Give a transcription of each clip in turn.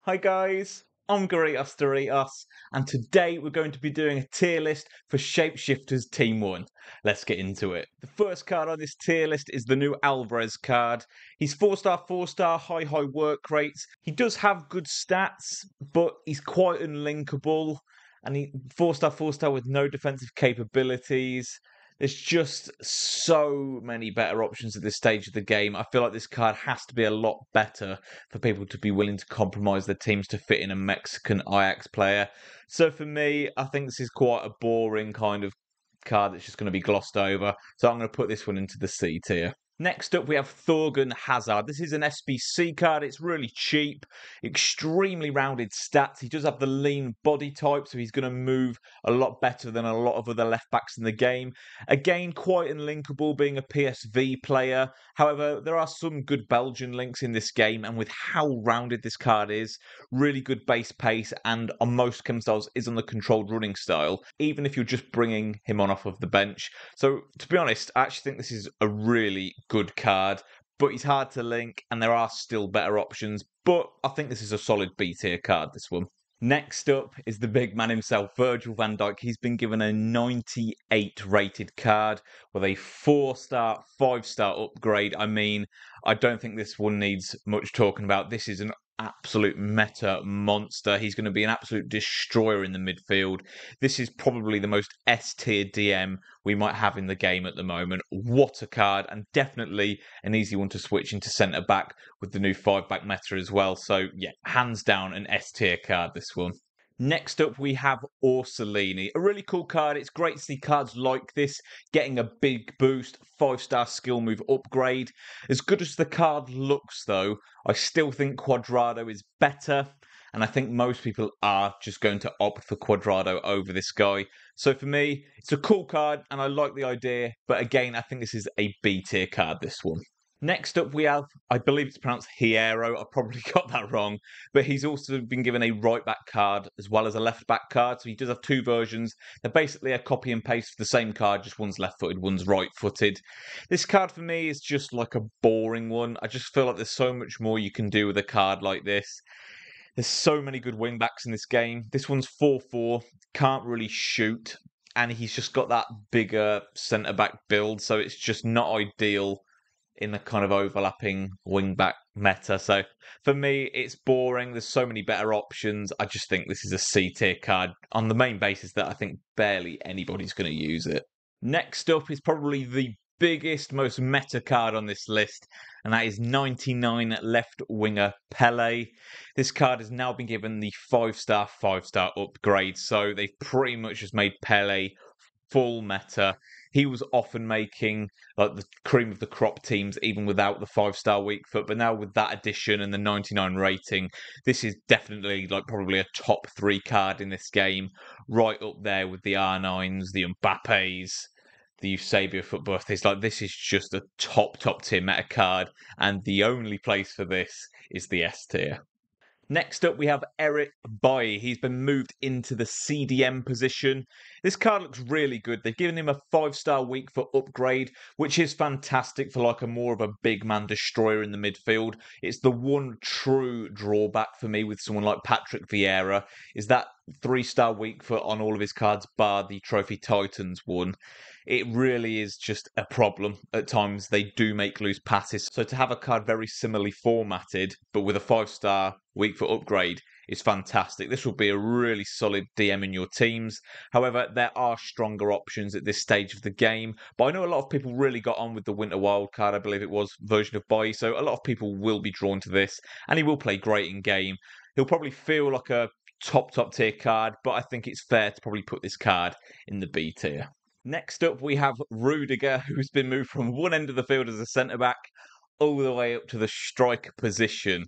Hi guys, I'm Garitos, and today we're going to be doing a tier list for Shapeshifters Team 1. Let's get into it. The first card on this tier list is the new Alvarez card. He's 4-star, 4-star, high work rates. He does have good stats, but he's quite unlinkable, and he 4-star, 4-star with no defensive capabilities. There's just so many better options at this stage of the game. I feel like this card has to be a lot better for people to be willing to compromise their teams to fit in a Mexican Ajax player. So for me, I think this is quite a boring kind of card that's just going to be glossed over. So I'm going to put this one into the C tier. Next up, we have Thorgan Hazard. This is an SBC card. It's really cheap, extremely rounded stats. He does have the lean body type, so he's going to move a lot better than a lot of other left backs in the game. Again, quite unlinkable being a PSV player. However, there are some good Belgian links in this game, and with how rounded this card is, really good base pace, and on most chem styles is on the controlled running style, even if you're just bringing him on off of the bench. So, to be honest, I actually think this is a really good card, but he's hard to link, and there are still better options. But I think this is a solid B tier card, this one. Next up is the big man himself, Virgil van Dijk. He's been given a 98 rated card with a 4-star, 5-star upgrade. I mean, I don't think this one needs much talking about. This is an absolute meta monster. He's going to be an absolute destroyer in the midfield. This is probably the most S tier DM we might have in the game at the moment. What a card, and definitely an easy one to switch into centre back with the new 5-back meta as well. So yeah, hands down an S tier card, this one. Next up, we have Orsolini. A really cool card. It's great to see cards like this getting a big boost, 5-star skill move upgrade. As good as the card looks, though, I still think Quadrado is better. And I think most people are just going to opt for Quadrado over this guy. So for me, it's a cool card and I like the idea. But again, I think this is a B tier card, this one. Next up, we have, I believe it's pronounced Hierro. I probably got that wrong. But he's also been given a right back card as well as a left back card. So he does have two versions. They're basically a copy and paste of the same card, just one's left footed, one's right footed. This card for me is just like a boring one. I just feel like there's so much more you can do with a card like this. There's so many good wing backs in this game. This one's 4-4, can't really shoot. And he's just got that bigger centre back build. So it's just not ideal in the kind of overlapping wing-back meta. So for me, it's boring. There's so many better options. I just think this is a C-tier card on the main basis that I think barely anybody's going to use it. Next up is probably the biggest, most meta card on this list, and that is 99 left winger Pele. This card has now been given the 5-star, 5-star upgrade, so they've pretty much just made Pele full meta. He was often making like the cream of the crop teams even without the 5-star weak foot, but now with that addition and the 99 rating, this is definitely like probably a top 3 card in this game, right up there with the R9s, the Mbappes, the Eusebio foot birthdays. Like, this is just a top tier meta card, and the only place for this is the S tier. Next up, we have Eric Bailly. He's been moved into the CDM position. This card looks really good. They've given him a 5-star weak foot upgrade, which is fantastic for like a more of a big man destroyer in the midfield. It's the one true drawback for me with someone like Patrick Vieira, is that 3-star weak foot on all of his cards bar the Trophy Titans one. It really is just a problem. At times they do make loose passes. So to have a card very similarly formatted, but with a 5-star weak foot upgrade, is fantastic. This will be a really solid DM in your teams. However, there are stronger options at this stage of the game. But I know a lot of people really got on with the Winter Wildcard, I believe it was, version of Bailly. So a lot of people will be drawn to this, and he will play great in game. He'll probably feel like a top tier card, but I think it's fair to probably put this card in the B tier. Next up, we have Rudiger, who's been moved from one end of the field as a centre-back all the way up to the striker position.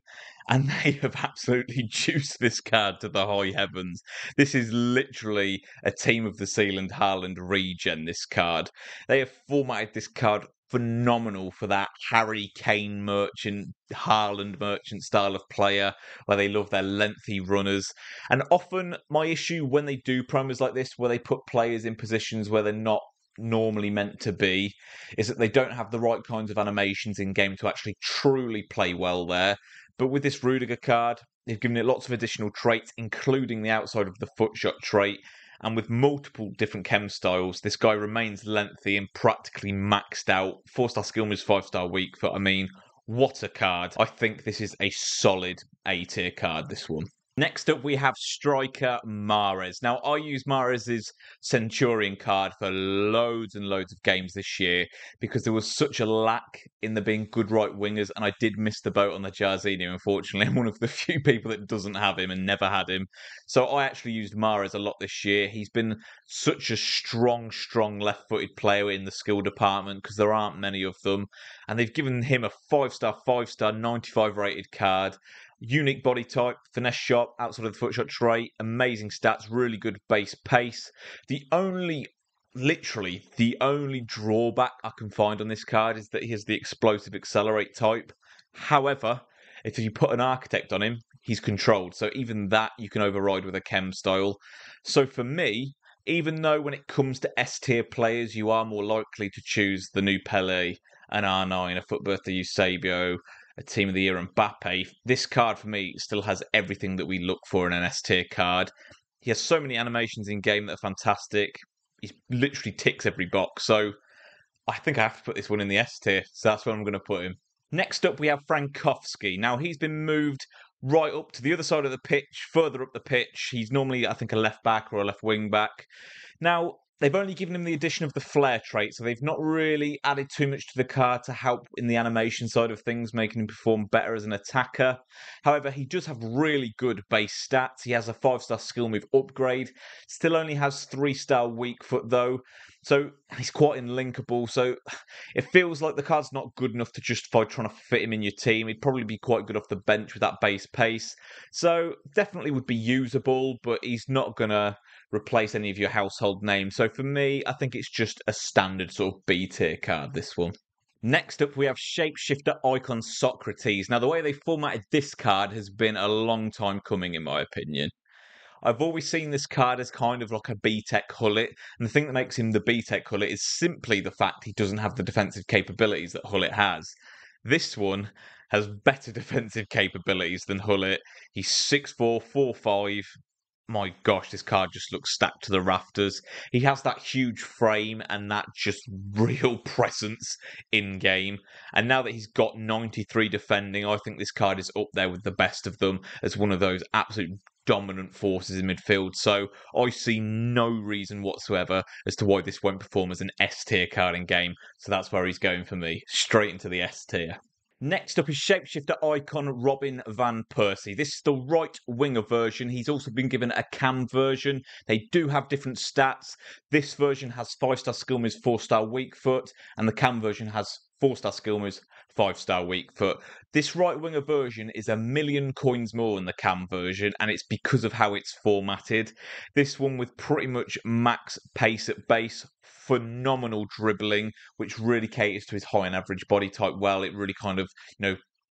And they have absolutely juiced this card to the high heavens. This is literally a Team of the Sealand Haaland regen, this card. They have formatted this card phenomenal for that Harry Kane merchant, Haaland merchant style of player, where they love their lengthy runners. And often my issue when they do promos like this, where they put players in positions where they're not normally meant to be, is that they don't have the right kinds of animations in game to actually truly play well there. But with this Rudiger card, They've given it lots of additional traits, including the outside of the foot shot trait. And with multiple different chem styles, this guy remains lengthy and practically maxed out. 4-star skill moves, 5-star weak foot. I mean, what a card. I think this is a solid A tier card, this one. Next up, we have Striker Mahrez. Now, I use Mahrez's Centurion card for loads and loads of games this year because there was such a lack in there being good right wingers, and I did miss the boat on the Jarzinho, unfortunately. I'm one of the few people that doesn't have him and never had him. So I actually used Mahrez a lot this year. He's been such a strong left-footed player in the skill department because there aren't many of them. And they've given him a 5-star, 95 rated card. Unique body type, finesse shot, outside of the foot shot trait, amazing stats, really good base pace. Literally, the only drawback I can find on this card is that he has the explosive accelerate type. However, if you put an architect on him, he's controlled. So even that you can override with a chem style. So for me, even though when it comes to S tier players, you are more likely to choose the new Pele, an R9, a Foot Birthday Eusebio, a Team of the Year Mbappe, this card for me still has everything that we look for in an S tier card. He has so many animations in game that are fantastic. He literally ticks every box. So I think I have to put this one in the S tier. So that's where I'm going to put him. Next up, we have Frankowski. Now, he's been moved right up to the other side of the pitch, further up the pitch. He's normally, I think, a left back or a left wing back. Now, they've only given him the addition of the flare trait, so they've not really added too much to the card to help in the animation side of things, making him perform better as an attacker. However, he does have really good base stats. He has a 5-star skill move upgrade. Still only has 3-star weak foot, though. So he's quite unlinkable. So it feels like the card's not good enough to justify trying to fit him in your team. He'd probably be quite good off the bench with that base pace. So definitely would be usable, but he's not going to replace any of your household names. So for me, I think it's just a standard sort of B tier card, this one. Next up, we have Shapeshifter Icon Socrates. Now, the way they formatted this card has been a long time coming, in my opinion. I've always seen this card as kind of like a B-Tech Hullet, and the thing that makes him the B-Tech Hullet is simply the fact he doesn't have the defensive capabilities that Hullet has. This one has better defensive capabilities than Hullet. He's 6'4", 4'5". My gosh, this card just looks stacked to the rafters. He has that huge frame and that just real presence in game. And now that he's got 93 defending, I think this card is up there with the best of them as one of those absolute dominant forces in midfield. So I see no reason whatsoever as to why this won't perform as an S tier card in game. So that's where he's going for me, straight into the S tier. Next up is Shapeshifter icon Robin van Persie. This is the right winger version. He's also been given a cam version. They do have different stats. This version has 5-star skill moves, 4-star weak foot, and the cam version has 4-star skill moves, 5-star weak foot. This right winger version is 1,000,000 coins more than the cam version, and it's because of how it's formatted. This one with pretty much max pace at base, phenomenal dribbling, which really caters to his high and average body type well. It really kind of,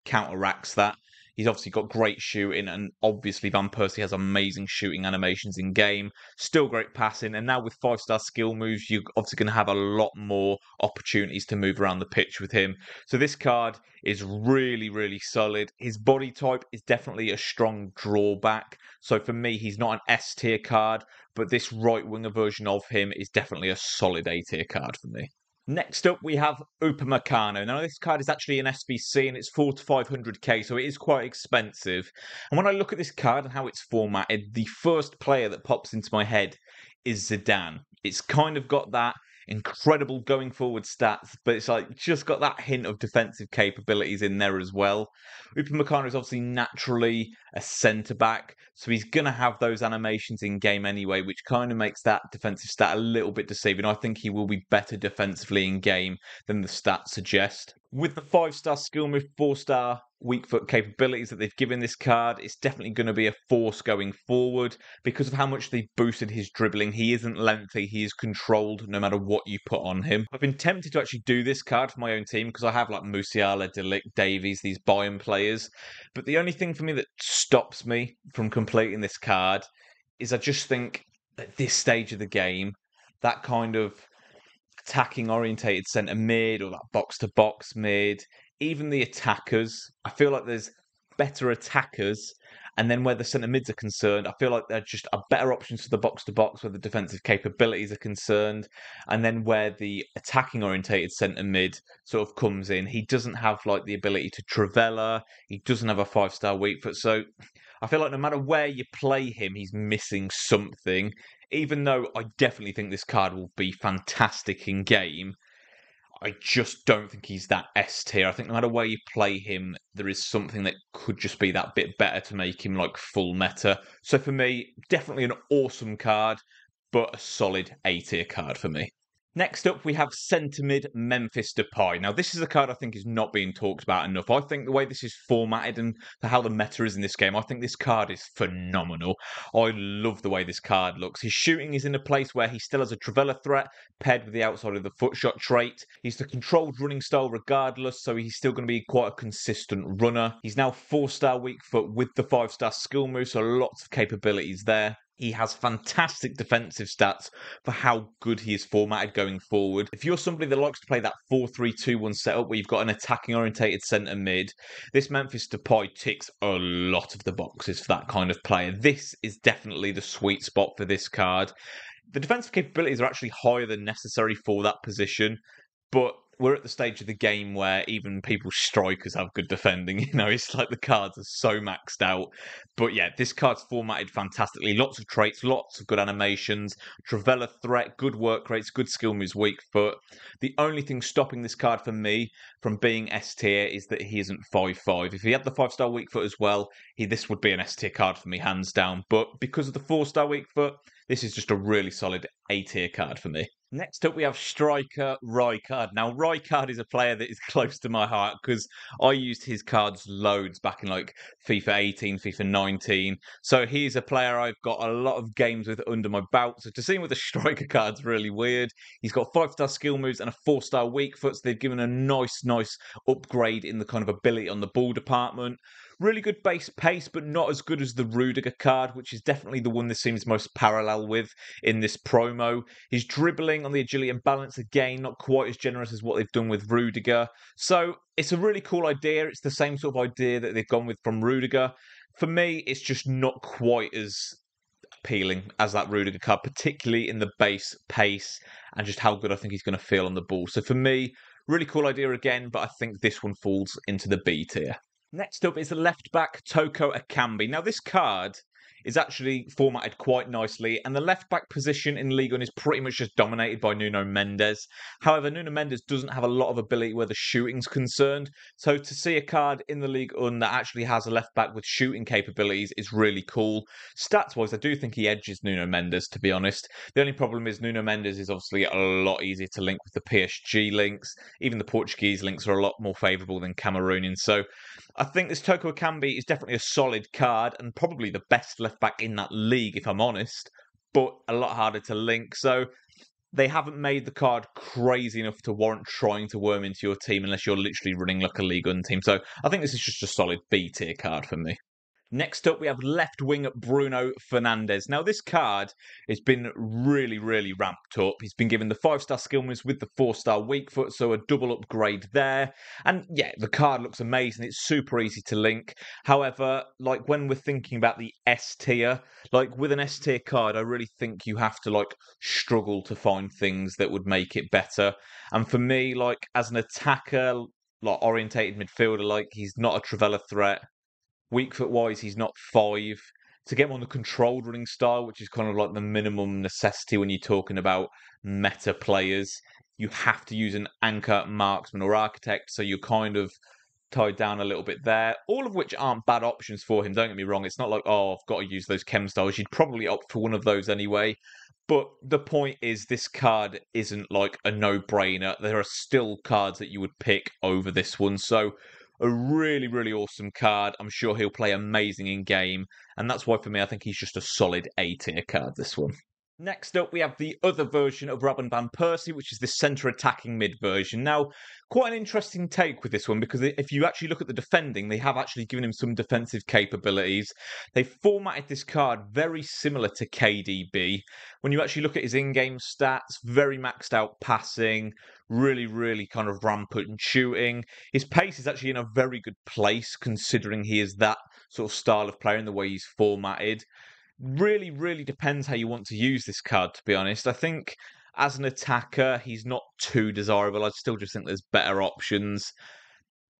counteracts that. He's obviously got great shooting, and obviously Van Persie has amazing shooting animations in game. Still great passing, and now with 5-star skill moves, you're obviously going to have a lot more opportunities to move around the pitch with him. So this card is really solid. His body type is definitely a strong drawback. So for me, he's not an S tier card, but this right winger version of him is definitely a solid A tier card for me. Next up, we have Upamecano. Now, this card is actually an SBC and it's 400 to 500k, so it is quite expensive. And when I look at this card and how it's formatted, the first player that pops into my head is Zidane. It's kind of got that incredible going forward stats, but it's like just got that hint of defensive capabilities in there as well. Upamecano is obviously naturally a centre back, so he's going to have those animations in game anyway, which kind of makes that defensive stat a little bit deceiving. I think he will be better defensively in game than the stats suggest. With the 5-star skill move, 4-star weak foot capabilities that they've given this card, it's definitely going to be a force going forward because of how much they've boosted his dribbling. He isn't lengthy, he is controlled no matter what you put on him. I've been tempted to actually do this card for my own team because I have like Musiala, De Ligt, Davies, these Bayern players. But the only thing for me that stops me from completing this card is I just think at this stage of the game, that kind of attacking orientated centre mid or that box to box mid, even the attackers, I feel like there's better attackers. And then where the centre mids are concerned, I feel like they're just a better options for the box to box where the defensive capabilities are concerned. And then where the attacking orientated centre mid sort of comes in, he doesn't have like the ability to Travella. He doesn't have a 5-star weak foot. So I feel like no matter where you play him, he's missing something. Even though I definitely think this card will be fantastic in game, I just don't think he's that S tier. I think no matter where you play him, there is something that could just be that bit better to make him like full meta. So for me, definitely an awesome card, but a solid A tier card for me. Next up, we have centre mid Memphis Depay. Now, this is a card I think is not being talked about enough. I think the way this is formatted and how the meta is in this game, I think this card is phenomenal. I love the way this card looks. His shooting is in a place where he still has a Travella threat paired with the outside of the foot shot trait. He's the controlled running style regardless, so he's still going to be quite a consistent runner. He's now 4-star weak foot with the 5-star skill move, so lots of capabilities there. He has fantastic defensive stats for how good he is formatted going forward. If you're somebody that likes to play that 4-3-2-1 setup where you've got an attacking orientated centre mid, this Memphis Depay ticks a lot of the boxes for that kind of player. This is definitely the sweet spot for this card. The defensive capabilities are actually higher than necessary for that position, but we're at the stage of the game where even people's strikers have good defending. You know, it's like the cards are so maxed out. But yeah, this card's formatted fantastically. Lots of traits, lots of good animations. Travella threat, good work rates, good skill moves, weak foot. The only thing stopping this card for me from being S tier is that he isn't 5-5. If he had the 5-star weak foot as well, this would be an S tier card for me, hands down. But because of the 4-star weak foot, this is just a really solid A tier card for me. Next up, we have striker Rijkaard. Now, Rijkaard is a player that is close to my heart because I used his cards loads back in like FIFA 18, FIFA 19. So he's a player I've got a lot of games with under my belt. So to see him with a striker card's really weird. He's got 5-star skill moves and a 4-star weak foot. So they've given a nice upgrade in the kind of ability on the ball department. Really good base pace, but not as good as the Rudiger card, which is definitely the one this seems most parallel with in this promo. His dribbling on the agility and balance, again, not quite as generous as what they've done with Rudiger. So it's a really cool idea. It's the same sort of idea that they've gone with from Rudiger. For me, it's just not quite as appealing as that Rudiger card, particularly in the base pace and just how good I think he's going to feel on the ball. So for me, really cool idea again, but I think this one falls into the B tier. Next up is left back Toko Akambi. Now, this card is actually formatted quite nicely, and the left back position in Ligue 1 is pretty much just dominated by Nuno Mendes. However, Nuno Mendes doesn't have a lot of ability where the shooting's concerned, so to see a card in the Ligue 1 that actually has a left back with shooting capabilities is really cool. Stats-wise, I do think he edges Nuno Mendes, to be honest. The only problem is Nuno Mendes is obviously a lot easier to link with the PSG links. Even the Portuguese links are a lot more favourable than Cameroonian, so I think this Toko Akambi is definitely a solid card and probably the best left back in that league, if I'm honest, but a lot harder to link. So they haven't made the card crazy enough to warrant trying to worm into your team unless you're literally running like a League One team. So I think this is just a solid B tier card for me. Next up, we have left wing Bruno Fernandes. Now, this card has been really ramped up. He's been given the 5-star skill moves with the 4-star weak foot, so a double upgrade there. And yeah, the card looks amazing. It's super easy to link. However, like when we're thinking about the S tier, like with an S tier card, I really think you have to like struggle to find things that would make it better. And for me, like as an attacker, like orientated midfielder, like he's not a Travella threat. Weak foot wise, he's not 5. To get him on the controlled running style, which is kind of like the minimum necessity when you're talking about meta players, you have to use an anchor, marksman, or architect. So you're kind of tied down a little bit there. All of which aren't bad options for him. Don't get me wrong. It's not like, oh, I've got to use those chem styles. You'd probably opt for one of those anyway. But the point is, this card isn't like a no-brainer. There are still cards that you would pick over this one. So a really awesome card. I'm sure he'll play amazing in game. And that's why, for me, I think he's just a solid A tier card, this one. Next up, we have the other version of Robin van Persie, which is the centre attacking mid version. Now, quite an interesting take with this one because if you actually look at the defending, they have actually given him some defensive capabilities. They formatted this card very similar to KDB. When you actually look at his in-game stats, very maxed out passing, really, really kind of rampant shooting. His pace is actually in a very good place considering he is that sort of style of player in the way he's formatted. Really, really depends how you want to use this card, to be honest. I think as an attacker, he's not too desirable. I still just think there's better options.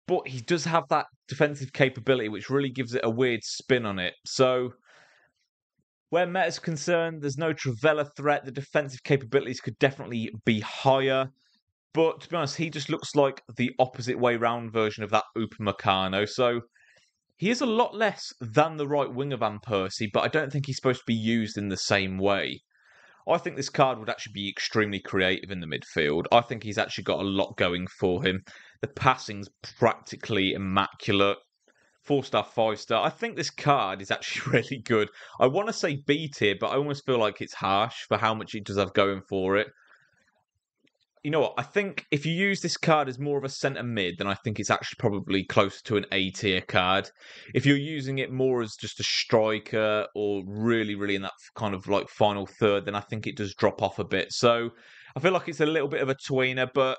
But he does have that defensive capability, which really gives it a weird spin on it. So, where meta's concerned, there's no Travella threat. The defensive capabilities could definitely be higher. But to be honest, he just looks like the opposite way round version of that Upamecano. So, he is a lot less than the right winger Van Persie, but I don't think he's supposed to be used in the same way. I think this card would actually be extremely creative in the midfield. I think he's actually got a lot going for him. The passing's practically immaculate. 4-star, 5-star. I think this card is actually really good. I want to say B tier, but I almost feel like it's harsh for how much it does have going for it. You know what? I think if you use this card as more of a centre mid, then I think it's actually probably closer to an A tier card. If you're using it more as just a striker or really, really in that kind of like final third, then I think it does drop off a bit. So I feel like it's a little bit of a tweener, but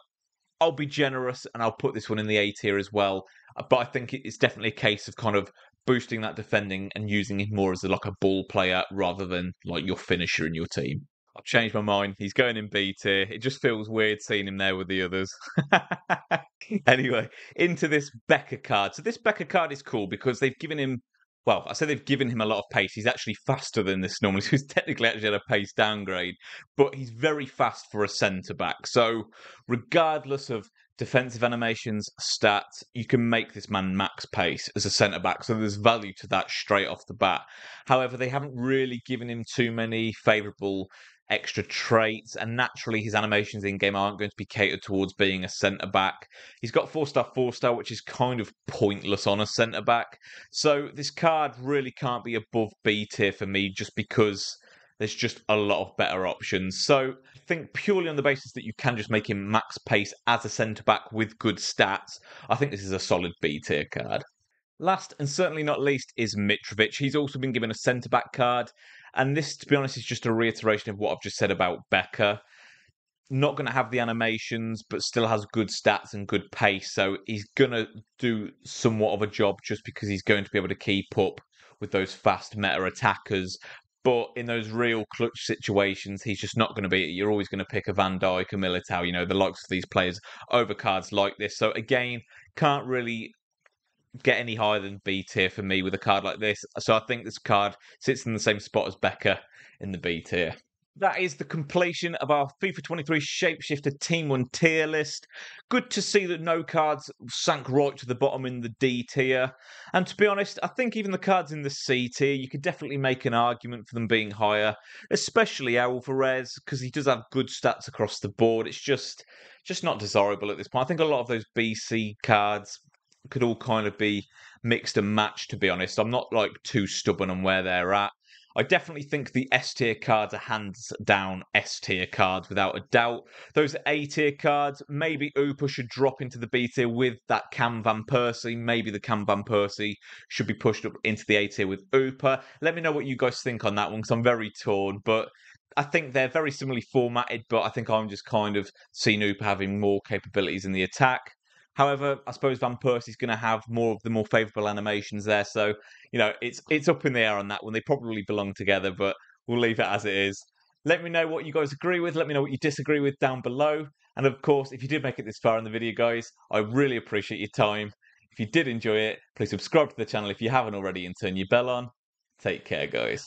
I'll be generous and I'll put this one in the A tier as well. But I think it's definitely a case of kind of boosting that defending and using him more as like a ball player rather than like your finisher in your team. I've changed my mind. He's going in B tier. It just feels weird seeing him there with the others. Anyway, into this Becker card. So this Becker card is cool because they've given him, well, I say they've given him a lot of pace. He's actually faster than this normally. So he's technically actually had a pace downgrade, but he's very fast for a centre back. So regardless of defensive animations, stats, you can make this man max pace as a centre back. So there's value to that straight off the bat. However, they haven't really given him too many favourable extra traits, and naturally his animations in game aren't going to be catered towards being a centre back. He's got 4-star, 4-star, which is kind of pointless on a centre back. So this card really can't be above B tier for me just because there's just a lot of better options. So I think purely on the basis that you can just make him max pace as a centre back with good stats, I think this is a solid B tier card. Last and certainly not least is Mitrovic. He's also been given a centre back card. And this, to be honest, is just a reiteration of what I've just said about Becker. Not going to have the animations, but still has good stats and good pace. So he's going to do somewhat of a job just because he's going to be able to keep up with those fast meta attackers. But in those real clutch situations, he's just not going to be. You're always going to pick a Van Dijk, a Militao, the likes of these players over cards like this. So again, can't really get any higher than B tier for me with a card like this. So I think this card sits in the same spot as Becker in the B tier. That is the completion of our FIFA 23 Shapeshifter Team 1 tier list. Good to see that no cards sank right to the bottom in the D tier. And to be honest, I think even the cards in the C tier, you could definitely make an argument for them being higher, especially Alvarez, because he does have good stats across the board. It's just not desirable at this point. I think a lot of those BC cards could all kind of be mixed and matched, to be honest. I'm not like too stubborn on where they're at. I definitely think the S tier cards are hands down S tier cards without a doubt. Those A tier cards, maybe Upa should drop into the B tier with that Cam Van Persie. Maybe the Cam Van Persie should be pushed up into the A tier with Upa. Let me know what you guys think on that one because I'm very torn. But I think they're very similarly formatted, but I think I'm just kind of seeing Upa having more capabilities in the attack. However, I suppose Van Persie's going to have more of the more favourable animations there. So, it's up in the air on that one. They probably belong together, but we'll leave it as it is. Let me know what you guys agree with. Let me know what you disagree with down below. And of course, if you did make it this far in the video, guys, I really appreciate your time. If you did enjoy it, please subscribe to the channel if you haven't already and turn your bell on. Take care, guys.